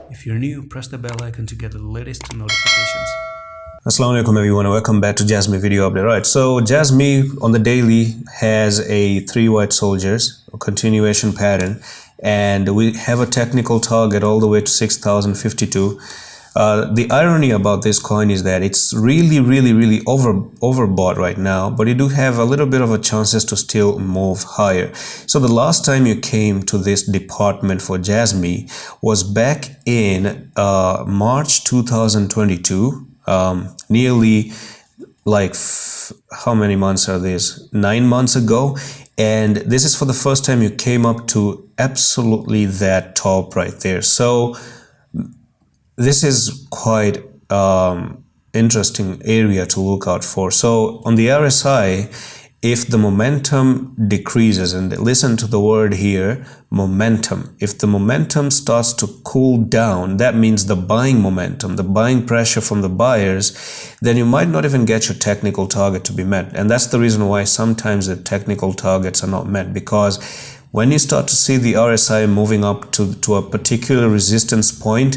If you're new, press the bell icon to get the latest notifications. Assalamu alaikum everyone, welcome back to JASMY video update. Right, so JASMY on the daily has a 3 white soldiers, a continuation pattern, and we have a technical target all the way to 6052. The irony about this coin is that it's really overbought right now, but you do have a little bit of a chances to still move higher. So the last time you came to this department for JASMY was back in March 2022, nearly like how many months are these? 9 months ago. And this is for the first time you came up to absolutely that top right there. So this is quite interesting area to look out for. So on the RSI, if the momentum decreases, and listen to the word here, momentum, if the momentum starts to cool down, that means the buying momentum, the buying pressure from the buyers, then you might not even get your technical target to be met. And that's the reason why sometimes the technical targets are not met, because when you start to see the RSI moving up to a particular resistance point,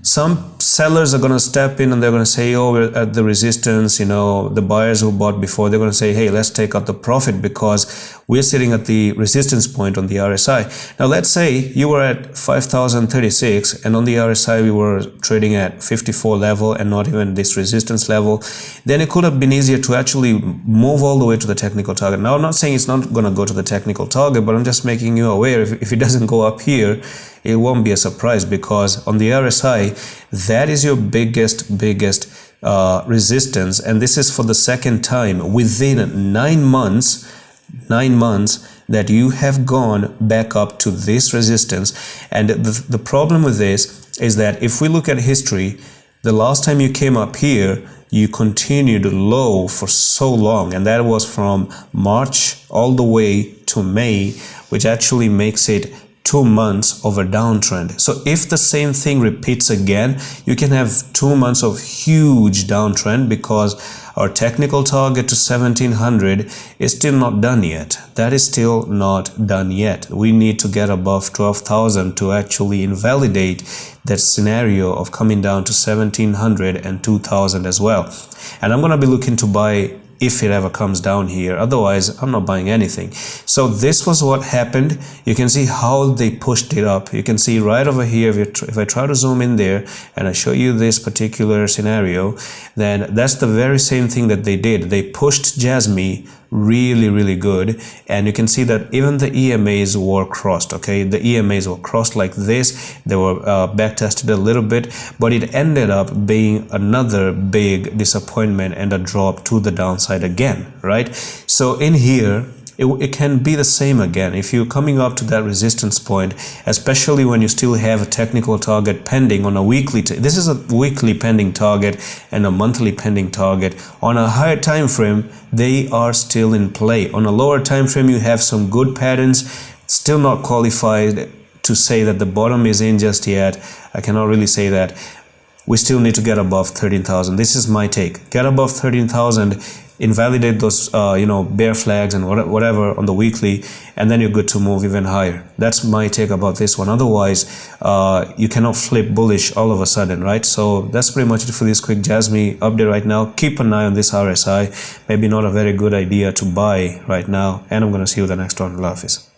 some sellers are going to step in and they're going to say, oh, we're at the resistance, you know, the buyers who bought before, they're going to say, hey, let's take out the profit because we're sitting at the resistance point on the RSI. Now, let's say you were at 5,036 and on the RSI, we were trading at 54 level and not even this resistance level. Then it could have been easier to actually move all the way to the technical target. Now, I'm not saying it's not going to go to the technical target, but I'm just making you aware if it doesn't go up here, it won't be a surprise, because on the RSI, that is your biggest resistance, and this is for the second time within 9 months that you have gone back up to this resistance. And the problem with this is that if we look at history, the last time you came up here, you continued low for so long, and that was from March all the way to May, which actually makes it 2 months of a downtrend. So if the same thing repeats again, you can have 2 months of huge downtrend, because our technical target to 1700 is still not done yet. That is still not done yet. We need to get above 12,000 to actually invalidate that scenario of coming down to 1700 and 2000 as well. And I'm going to be looking to buy if it ever comes down here. Otherwise, I'm not buying anything. So this was what happened. You can see how they pushed it up. You can see right over here, if I try to zoom in there and I show you this particular scenario, then that's the very same thing that they did. They pushed JASMY really good, and you can see that even the EMAs were crossed. Okay, the EMAs were crossed like this. They were back tested a little bit, but it ended up being another big disappointment and a drop to the downside again, right? So in here, it can be the same again. If you're coming up to that resistance point, especially when you still have a technical target pending on a weekly, this is a weekly pending target and a monthly pending target. On a higher time frame, they are still in play. On a lower time frame, you have some good patterns, still not qualified to say that the bottom is in just yet. I cannot really say that. We still need to get above 13,000. This is my take. Get above 13,000, invalidate those bear flags and whatever on the weekly, and then you're good to move even higher. That's my take about this one. Otherwise, you cannot flip bullish all of a sudden, right? So that's pretty much it for this quick JASMY update right now. Keep an eye on this RSI. Maybe not a very good idea to buy right now, and I'm going to see you in the next one. Allah Hafiz.